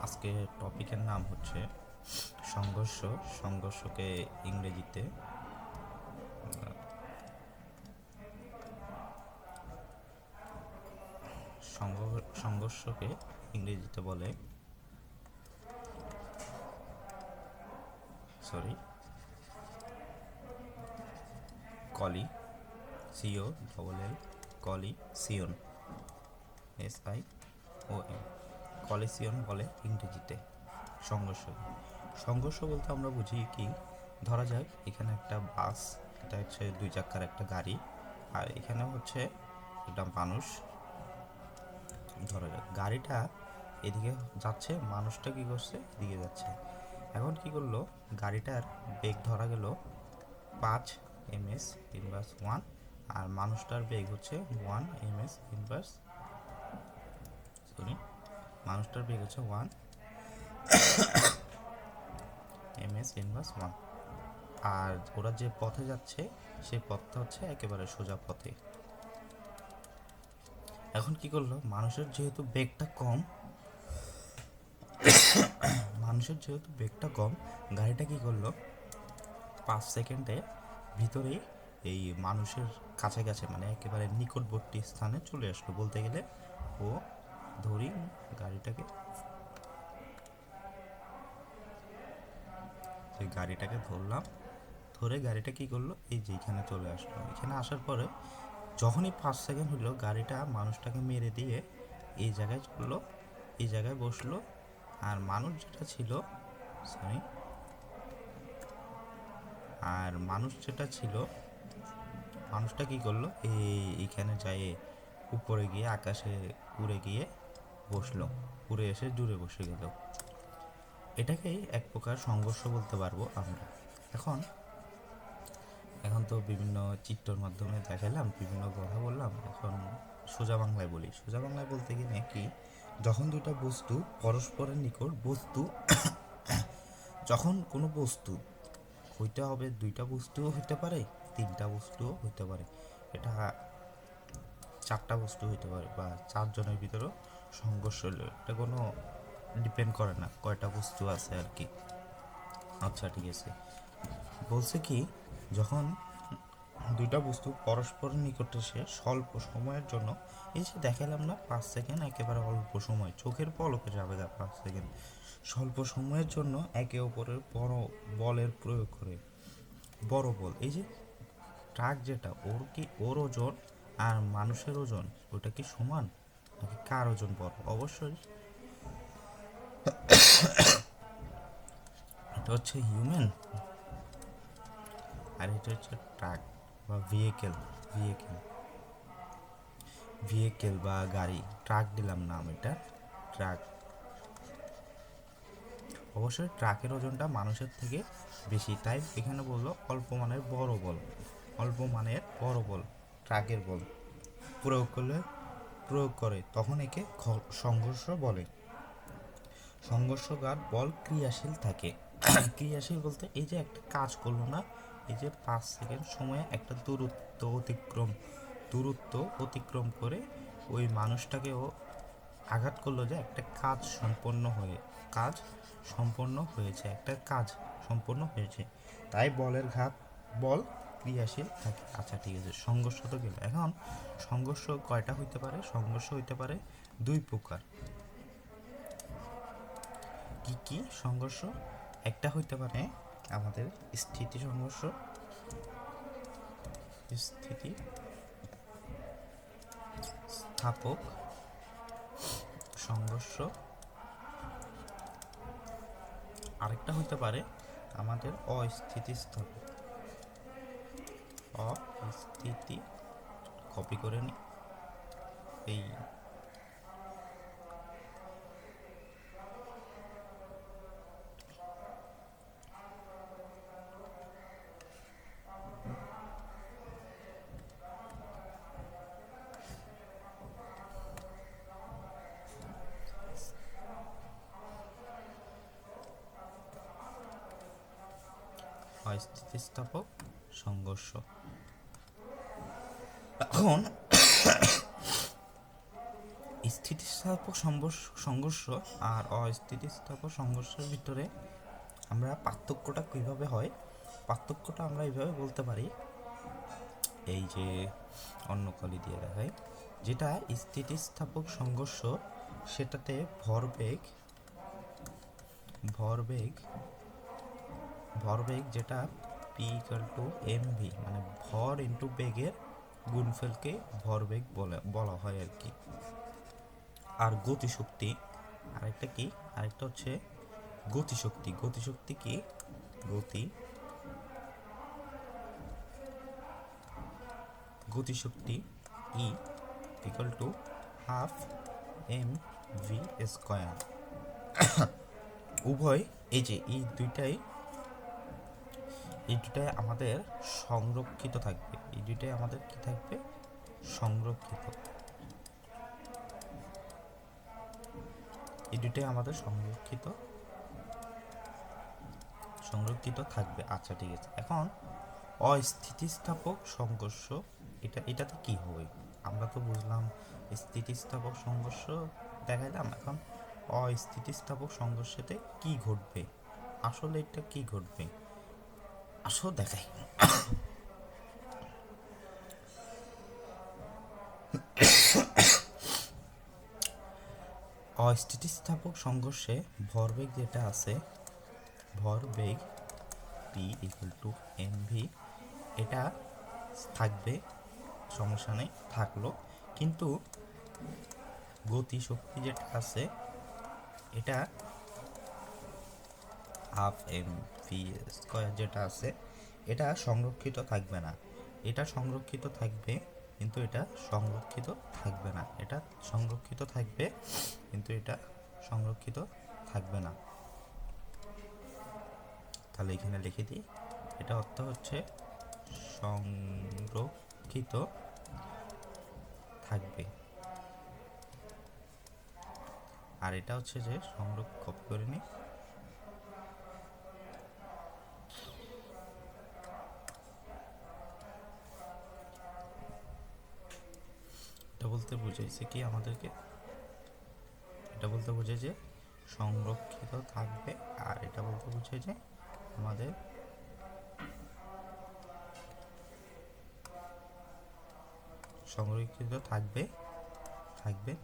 আজকে টপিকের নাম হচ্ছে সংঘর্ষ। সংঘর্ষকে ইংরেজিতে সংঘর্ষকে ইংরেজিতে বলে কলি, সিও ডবল এল, কলিসিয়ন, SION, কলিসিয়ন বলে ইংরেজিতে সংঘর্ষ। সংঘর্ষ বলতে আমরা বুঝি কি, ধরা যাক এখানে একটা বাস, এটা হচ্ছে 2 চাকার একটা গাড়ি, আর এখানে হচ্ছে একটা মানুষ। ধরা যাক গাড়িটা এদিকে যাচ্ছে, মানুষটা কি করছে, এদিকে যাচ্ছে। এখন কি করলো, গাড়িটার বেগ ধরা গেল 5 ms/1, আর মানুষটার বেগ হচ্ছে 1 ms/, মানুষটার বেগ হচ্ছে 1 ms/1। আর ওরা যে পথে যাচ্ছে সেই পথটা হচ্ছে একেবারে সোজা পথে। এখন কি করলো, মানুষের যেহেতু বেগটা কম, গাড়িটা কি করলো, 5 সেকেন্ডে ভিতরেই এই মানুষের কাছাকাছি, মানে একেবারে নিকটবর্তী স্থানে চলে আসলো। বলতে গেলে ও ধরি গাড়িটাকে ধরলাম, ধরে গাড়িটা কি করলো, এই যে এখানে চলে আসলো। এখানে আসার পরে যখনই 5 সেকেন্ড হলো, গাড়িটা মানুষটাকে মেরে দিয়ে এই জায়গায় চললো, এই জায়গায় বসলো। আর মানুষ যেটা ছিল, সরি, আর মানুষ যেটা ছিল, মানুষটা কি করলো, এইখানে যায় উপরে গিয়ে আকাশে উড়ে গিয়ে বসলো, উড়ে এসে জুড়ে বসে গেল। এটাকেই এক প্রকার সংঘর্ষ বলতে পারবো আমরা। এখন এখন তো বিভিন্ন চিত্রের মাধ্যমে দেখালাম, বিভিন্ন কথা বললাম। এখন সোজা বাংলায় বলি। সোজা বাংলায় বলতে গেলে কি, যখন দুইটা বস্তু পরস্পরের নিকট যখন কোনো বস্তু হইতে হবে, 2টা বস্তুও হইতে পারে, 3টা বস্তুও হইতে পারে, এটা 4টা বস্তু হইতে পারে, বা 4 জনের ভিতরেও সংঘর্ষ হলো, এটা কোনো ডিপেন্ড করে না কয়টা বস্তু আছে আর কি। আচ্ছা, ঠিক আছে। বলছে কি, যখন 2টা বস্তু পরস্পরের নিকটে এসে স্বল্প সময়ের জন্য, এই যে দেখালাম না 5 সেকেন্ড একেবারে অল্প সময়, চোখের পলকে যাবে 5 সেকেন্ড, স্বল্প সময়ের জন্য একে অপরের বড় বলের প্রয়োগ করে। বড় বল, এই যে ট্রাক যেটা, ওর ওজন আর মানুষের ওজন, ওটা কি সমান, নাকি কার ওজন বড়? অবশ্যই এটা হচ্ছে হিউম্যান, আর এটা হচ্ছে ট্রাক বা ভেহিকেল বা গাড়ি। ট্রাক দিলাম নাম, এটা ট্রাক। অবশ্যই ট্রাকের ওজনটা মানুষের থেকে বেশি, তাই এখানে বললো অল্প মানের বড় বল, ট্রাকের বল প্রয়োগ করে, তখন একে সংঘর্ষ বলে। সংঘর্ষকার বল ক্রিয়াশীল থাকে। ক্রিয়াশীল বলতে এই যে একটা কাজ করলো না, এই যে 5 সেকেন্ড সময়ে একটা দূরত্ব অতিক্রম করে ওই মানুষটাকে ও আঘাত করলো, যে একটা কাজ সম্পন্ন হয়েছে, তাই বল ক্রিয়াশীল থাকে। আচ্ছা, ঠিক আছে, সংঘর্ষ তো গেল। এখন সংঘর্ষ কয়টা হইতে পারে? সংঘর্ষ হইতে পারে 2 প্রকার। কি কি সংঘর্ষ? একটা হইতে পারে আমাদের স্থিতিস্থাপক সংঘর্ষ। আরেকটা হইতে পারে আমাদের অস্থিতি কপি করে নি, এই অস্থিতিস্থাপক সংঘর্ষ। এখন স্থিতিস্থাপক সংঘর্ষ আর অস্থিতিস্থাপক সংঘর্ষের ভিতরে আমরা পার্থক্যটা কীভাবে হয়, পার্থক্যটা আমরা এইভাবে বলতে পারি, এই যে অন্য কলি দিয়ে দেখায়, যেটা স্থিতিস্থাপক সংঘর্ষ সেটাতে ভরবেগ যেটা পি ইকুয়াল টু এমভি, মানে ভর ইন্টু বেগের গুণফলকে ভরবেগ বলা হয় আর কি। আর গতিশক্তি আরেকটা কি, আরেকটা হচ্ছে গতিশক্তি। গতিশক্তি কি, গতিশক্তি E equal to half M V square. উভয় এই যে এই দুইটাই আমাদের সংরক্ষিত থাকবে, এই দুইটাই আমাদের কি থাকবে, সংরক্ষিত, এই দুইটাই আমাদের সংরক্ষিত থাকবে। আচ্ছা ঠিক আছে, এখন অস্থিতিস্থাপক সংঘর্ষ এটাতে কি হবে, আমরা তো বুঝলাম স্থিতিস্থাপক সংঘর্ষ দেখাইলাম, এখন অস্থিতিস্থাপক সংঘর্ষতে কি ঘটবে, আসলে এটা কি ঘটবে আসলে দেখাই। অস্থিতিস্থাপক সংঘর্ষে ভরবেগ যেটা আছে, ভরবেগ P equal to M V, এটা থাকবে, সমস্যা নেই থাকলো, কিন্তু গতিশক্তি যেটা আছে এটা হাফ এম ভি স্কোয়ার যেটা আছে এটা সংরক্ষিত থাকবে না, এটা সংরক্ষিত থাকবে কিন্তু এটা সংরক্ষিত থাকবে না, এটা সংরক্ষিত থাকবে কিন্তু এটা সংরক্ষিত থাকবে না। তাহলে এখানে লিখে দিই, এটা অর্থ হচ্ছে সংরক্ষিত থাকবে, আর এটা হচ্ছে যে কপি করে নিই, এটা বলতে বুঝাইছে কি আমাদেরকে, এটা বলতে বোঝায় যে সংরক্ষিত থাকবে, আর এটা বলতে বোঝায় যে আমাদের সংরক্ষিত থাকবে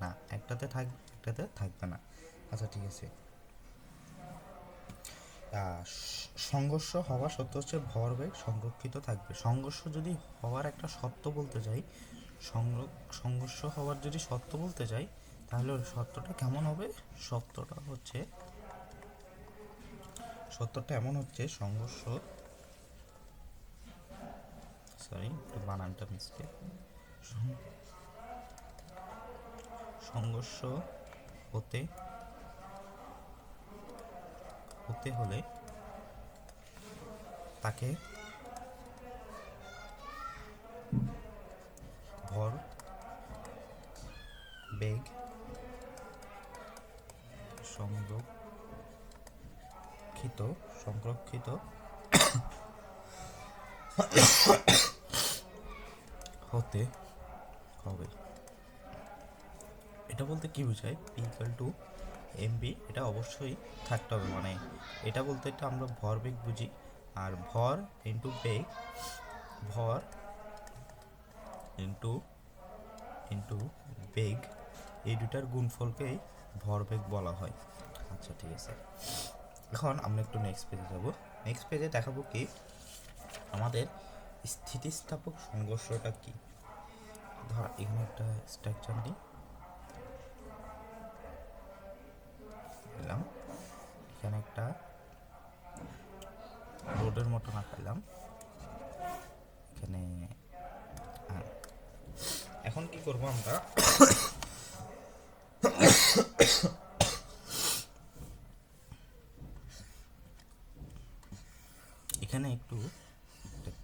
না, একটাতে থাকবে একটাতে থাকবে না। আচ্ছা ঠিক আছে, সংঘর্ষ হওয়া সত্য হচ্ছে ভরবেগ সংরক্ষিত থাকবে। সংঘর্ষ যদি হওয়ার একটা সত্য বলতে যাই, সংঘর্ষ হওয়ার যদি সত্য বলতে যাই, তাহলে সত্যটা কেমন হবে, সত্যটা এমন হচ্ছে, একটু বানানটা মিস্টেক, সংঘর্ষ হতে হলে তাকে ভর বেগ সংরক্ষিত হতে হবে। এটা বলতে কি বোঝায়, পি ইকুয়াল টু এমবি, এটা অবশ্যই থাকতে হবে, মানে এটা বলতে এটা আমরা ভরবেগ বুঝি, আর ভর ইন্টু বেগ, ভর ইন্টু বেগ, এই দুটার গুণফলকেই ভরবেগ বলা হয়। আচ্ছা ঠিক আছে, এখন আমরা একটু নেক্সট পেজে যাব। নেক্সট পেজে দেখাবো কি আমাদের স্থিতিস্থাপক সংঘর্ষটা কি। ধর এখানে একটা স্ট্রাকচার দিই, এখানে একটা রোডের মতো আঁকাইলাম, এখানে এখন কি করব আমরা, এখানে একটু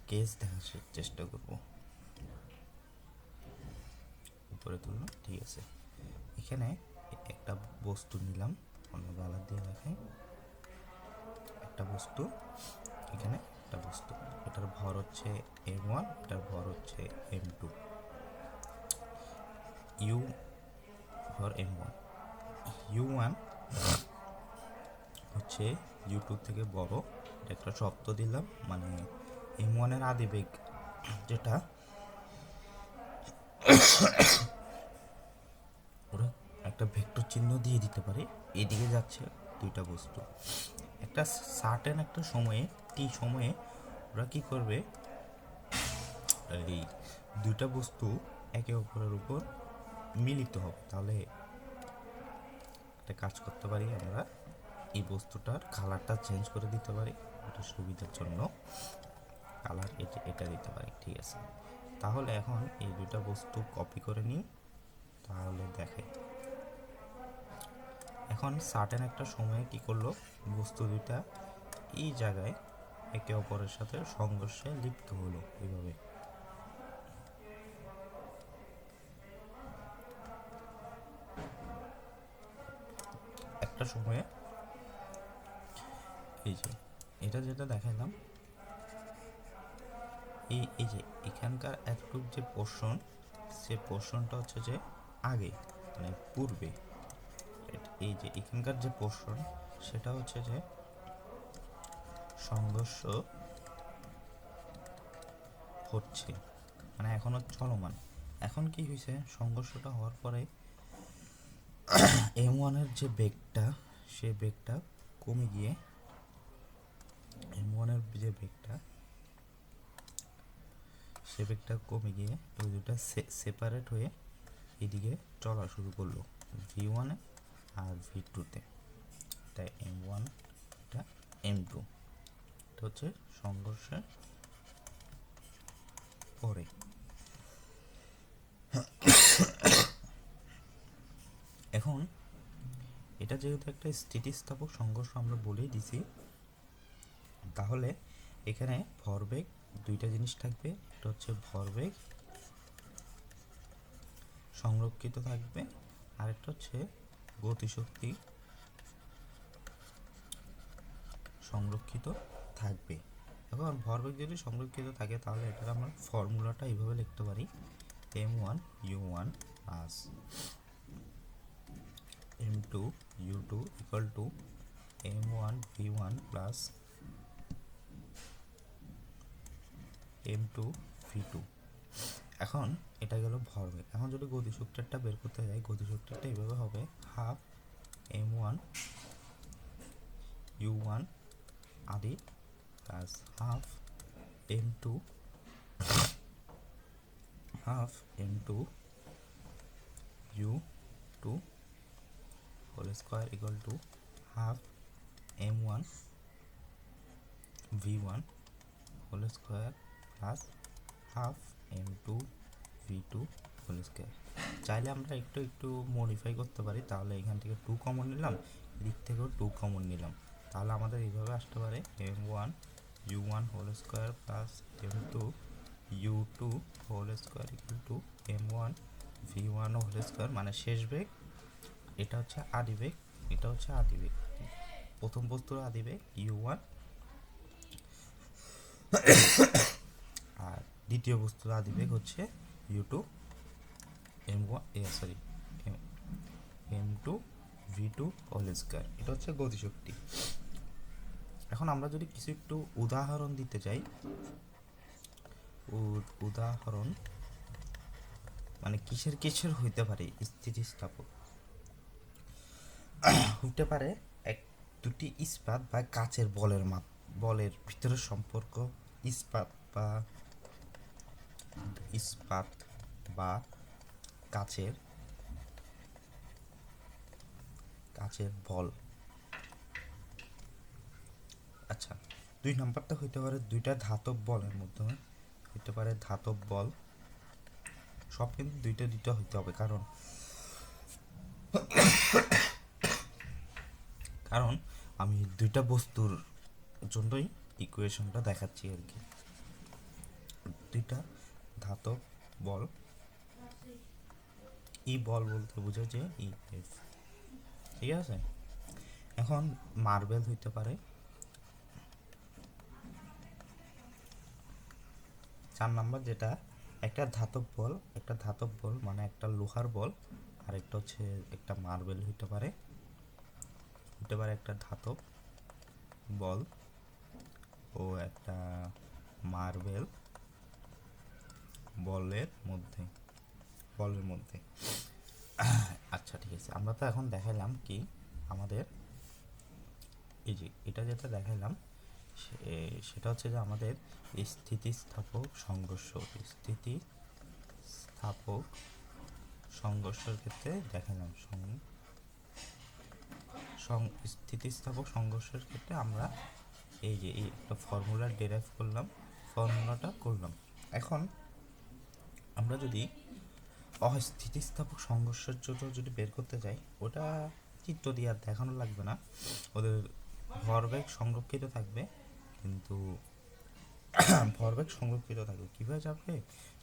কেস দেখার চেষ্টা করব, উপরে তুললাম, ঠিক আছে, এখানে একটা বস্তু নিলাম, অন্য কালার দিয়ে দেখাই, একটা বস্তু, এখানে একটা বস্তু, এটার ভর হচ্ছে m1, এটার ভর হচ্ছে m2, you for m1, u1 হচ্ছে u2 থেকে বড়, এটা একটা শর্ত দিলাম, মানে m1 এর আদিবেগ যেটা ওরা একটা ভেক্টর চিহ্ন দিয়ে দিতে পারে, এদিকে যাচ্ছে দুইটা বস্তু, একটা সার্টেন একটা সময়ে টি সময়ে ওরা কি করবে, এই দুইটা বস্তু একে অপরের উপর মিলিত হবে। তাহলে একটা কাজ করতে পারি আমরা, এই বস্তুটার কালারটা চেঞ্জ করে দিতে পারি, এটা সুবিধার জন্য কালার এটা দিতে পারি, ঠিক আছে। তাহলে এখন এই দুইটা বস্তু কপি করে নিই, তাহলে দেখে এখন সার্টেন একটা সময়ে কি করলো, বস্তু দুইটা এই জায়গায় একে অপরের সাথে সংঘর্ষে লিপ্ত হলো এইভাবে। একটা সময়ে এই যে এটা যেটা দেখালাম, এই যে এখানকার এতটুকু যে পোর্শন, সে পোর্শনটা হচ্ছে যে আগে, মানে পূর্বে, এই যে এখানকার যে পোর্শন সেটা হচ্ছে যে সংঘর্ষ হচ্ছে, মানে এখনো চলমান। এখন কি হয়েছে, সংঘর্ষটা হওয়ার পরে m1 এর যে বেগটা, সে বেগটা কমে গিয়ে m1 এর যে বেগটা, সে বেগটা কমে গিয়ে ওই দুটা সেপারেট হয়ে এদিকে চলা শুরু করলো v1 এ আর v2 তে। এটা m1, এটা m2, এটা হচ্ছে সংঘর্ষের পরে। এখন এটা যেহেতু একটা স্থিতিস্থাপক সংঘর্ষ আমরা বলেই দিছি, তাহলে এখানে ভরবেগ দুইটা জিনিস থাকবে, একটা হচ্ছে ভরবেগ সংরক্ষিত থাকবে, আর একটা হচ্ছে গতিশক্তি সংরক্ষিত থাকবে। এখন ভরবেগ যদি সংরক্ষিত থাকে তাহলে এটার আমরা ফর্মুলাটা এইভাবে লিখতে পারি, m1 u1 plus m2 u2 equal to m1 v1 plus m2 v2। এখন এটা গেল ভরবেগ। এখন যদি গতিশক্তিটা বের করতে যাই, গতিশক্তিটা এইভাবে হবে হাফ m1 u1 আদি plus half m2 u2 whole square equal to half m1 v1 whole square plus half m2 v2 whole square. চাইলে আমরা একটু একটু মডিফাই করতে পারি, তাহলে এখান থেকে 2 কমন নিলাম, এদিক থেকেও 2 কমন নিলাম, তাহলে আমাদের এইভাবে আসতে পারে m1 u1 whole square plus m2 u2 whole square equal to m1 v1 whole square, মানে শেষ বেগ, এটা হচ্ছে আদিবেগ, এটা হচ্ছে আদিবেগ, প্রথম বস্তুর আদিবেগ u1 আর দ্বিতীয় বস্তুর আদিবেগ হচ্ছে u2 m2 v2 whole square. এটা হচ্ছে গতিশক্তি। এখন আমরা যদি কিছু একটু উদাহরণ দিতে চাই, উদাহরণ মানে কিসের কিসের হইতে পারে স্থিতিস্থাপক, হইতে পারে দুটি ইস্পাত বা কাচের বলের ভিতরের সম্পর্ক, ইস্পাত বা কাচের বল। আচ্ছা, 2 নাম্বারটা হইতে পারে দুইটা ধাতব বলের মধ্যে, হইতে পারে ধাতব বল। সব কিন্তু দুইটা দুইটা হইতে হবে, কারণ আমি দুইটা বস্তুর জন্যই ইকুয়েশনটা দেখাচ্ছি আর কি। দুইটা ধাতব বল, ই বল বলতে বোঝায় যে ই এফ, ঠিক আছে। এখন মার্বেল হইতে পারে, 4 নাম্বার যেটা একটা ধাতব বল মানে একটা লোহার বল, আরেকটা হচ্ছে একটা মার্বেল হইতে পারে একটা ধাতব বল ও একটা মার্বেল বলের মধ্যে। আচ্ছা ঠিক আছে, আমরা তো এখন দেখাইলাম কি আমাদের এই যে এটা যেটা দেখাইলাম সেটা হচ্ছে যে আমাদের স্থিতিস্থাপক সংঘর্ষের ক্ষেত্রে দেখালাম। স্থিতিস্থাপক সংঘর্ষের ক্ষেত্রে আমরা এই যে এই একটা ফর্মুলাটা করলাম। এখন আমরা যদি অস্থিতিস্থাপক সংঘর্ষের জন্য যদি বের করতে যাই, ওটা চিত্র দিয়ে আর দেখানো লাগবে না, ওদের ভরবেগ সংরক্ষিত থাকবে। কিন্তু ভরবেগ সংরক্ষিত থাকবে কীভাবে যাবে,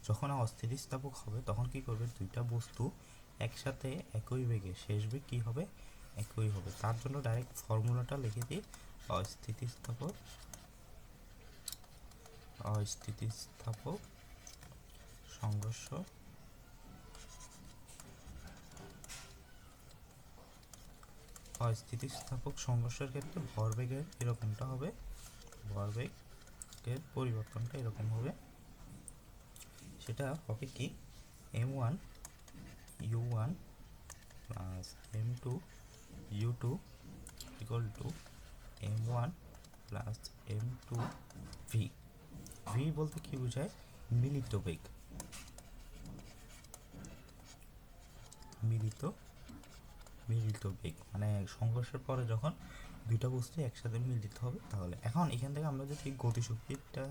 যখন অস্থিতিস্থাপক হবে তখন কি করবে, দুইটা বস্তু একসাথে একই বেগে, শেষ বেগ কী হবে, একই হবে। তার জন্য ডাইরেক্ট ফর্মুলাটা লিখে দিই, অস্থিতিস্থাপক সংঘর্ষ অস্থিতিস্থাপক সংঘর্ষের ক্ষেত্রে ভরবেগের এরকমটা হবে, ভরবেগের পরিবর্তনটা এরকম হবে। সেটা হবে কি m1 u1 plus m2 u2 equal to m1 plus m2 v। v বলতে কি বোঝায়, মিলিত বেগ, মিলিত বেগ মানে সংঘর্ষের পরে যখন দুইটা বস্তু একসাথে মিলিত হবে। তাহলে এখন এখান থেকে আমরা যদি গতিশক্তিটা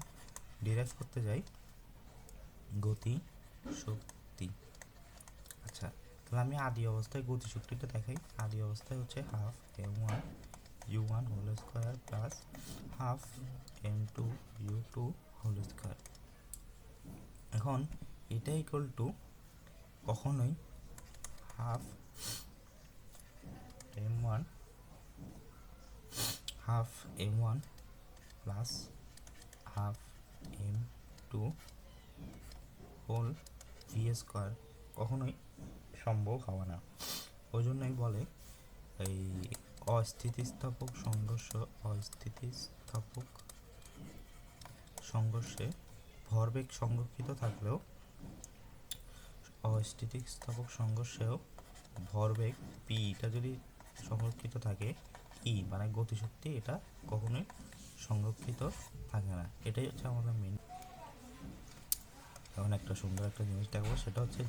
ডিরাইভ করতে যাই, গতিশক্তি, আচ্ছা তাহলে আমি আদি অবস্থায় গতিশক্তিটা দেখাই। আদি অবস্থায় হচ্ছে half m1 u1 whole square plus half m2 u2 whole square. এখন এটা ইকুয়াল টু কখনোই half m1 plus half m2 whole V square কখনোই সম্ভব হবে না। ওই জন্যই বলে এই অস্থিতিস্থাপক সংঘর্ষে ভরবেগ সংরক্ষিত থাকলেও অস্থিতিস্থাপক সংঘর্ষেও ভরবেগ পিটা যদি সংরক্ষিত থাকে, ই মানে গতিশক্তি, এটা কখনোই সংরক্ষিত থাকে না। এটাই হচ্ছে আমাদের মেন। এখন একটা সুন্দর একটা জিনিস দেখবো, সেটা হচ্ছে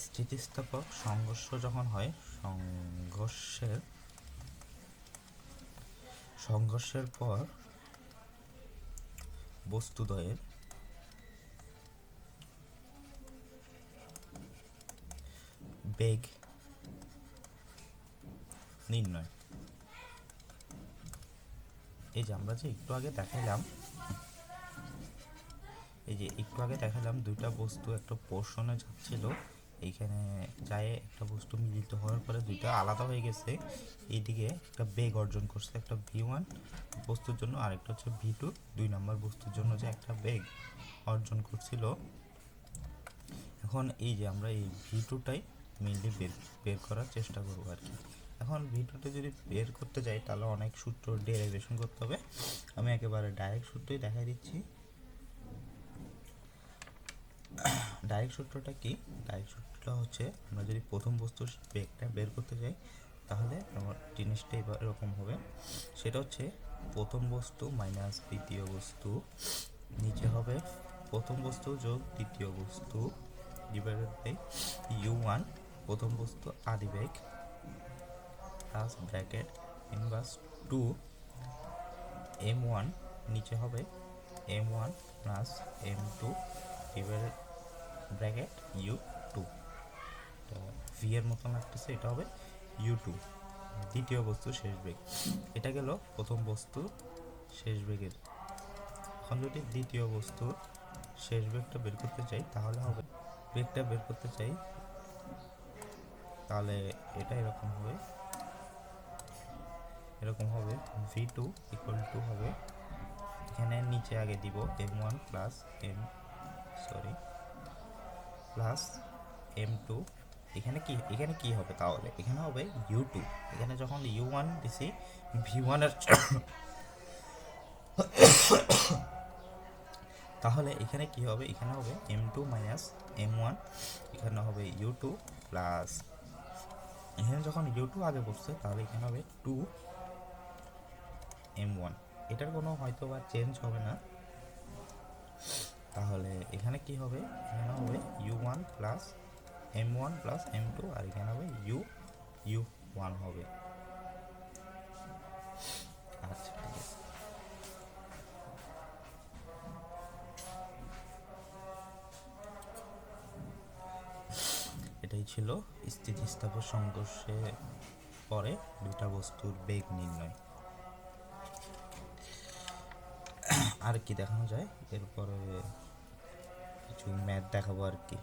স্থিতিস্থাপক সংঘর্ষ যখন হয়, সংঘর্ষের পর বস্তুদ্বয়ের বেগ নির্ণয়। এই যে আমরা যে একটু আগে দেখালাম দুইটা বস্তু একটা পোর্শনে যাচ্ছিল, এইখানে যায় একটা বস্তু মিলিত হওয়ার পরে দুইটা আলাদা হয়ে গেছে, এইদিকে একটা বেগ অর্জন করছে, একটা v1 বস্তুর জন্য, আরেকটা হচ্ছে v2 দুই নম্বর বস্তুর জন্য যে একটা বেগ অর্জন করছিল। এখন এই যে আমরা এই v2টাই মেইনলি বের করার চেষ্টা করবো আর কি। এখন v2টা যদি বের করতে যাই তাহলে অনেক সূত্র ডেরিভেশন করতে হবে, আমি একেবারে ডাইরেক্ট সূত্রই দেখাই দিচ্ছি। ডাইরেক্ট সূত্রটা কি, ডাইরেক্ট সূত্রটা হচ্ছে আমরা যদি প্রথম বস্তুর বেগটা বের করতে যাই তাহলে আমার জিনিসটা এরকম হবে। সেটা হচ্ছে প্রথম বস্তু মাইনাস দ্বিতীয় বস্তু, নিচে হবে প্রথম বস্তু যোগ দ্বিতীয় বস্তু ডিভাইডেড বাই u1 প্রথম বস্তু আদি বেগ প্লাস ব্র্যাকেট ইনভার্স 2 m1 নিচে হবে m1 plus m2 divided bracket u2। V এর মতন লাগতেছে, এটা হবে u2 দ্বিতীয় বস্তু শেষ বেগ। এটা গেল প্রথম বস্তু শেষ বেগের। এখন যদি দ্বিতীয় বস্তুর শেষ বেগটা বের করতে চাই তাহলে হবে তাহলে এটা এরকম হবে v2 ইকুয়াল টু হবে এখানে নিচে আগে দিব m1 প্লাস প্লাস m2। এখানে কি হবে তাহলে? এখানে হবে u2। এখানে যখন u1 দিছি v1 এর তাহলে এখানে কি হবে? এখানে হবে m2 মাইনাস m1। এখানে হবে u2 প্লাস, এখানে যখন u2 আগে বসছে তাহলে এখানে হবে 2m1। এটার কোনো হয়তো বা চেঞ্জ হবে না। তাহলে এখানে কি হবে? এখানে হবে u1 plus m1 plus m2, আর এখানে হবে u1 হবে। আচ্ছা ঠিক আছে, এটাই ছিল স্থিতিস্থাপক সংঘর্ষে পরে দুটা বস্তুর বেগ নির্ণয়। আর কি দেখানো যায়? এরপরে কিছু ম্যাথ দেখাবো আর কি।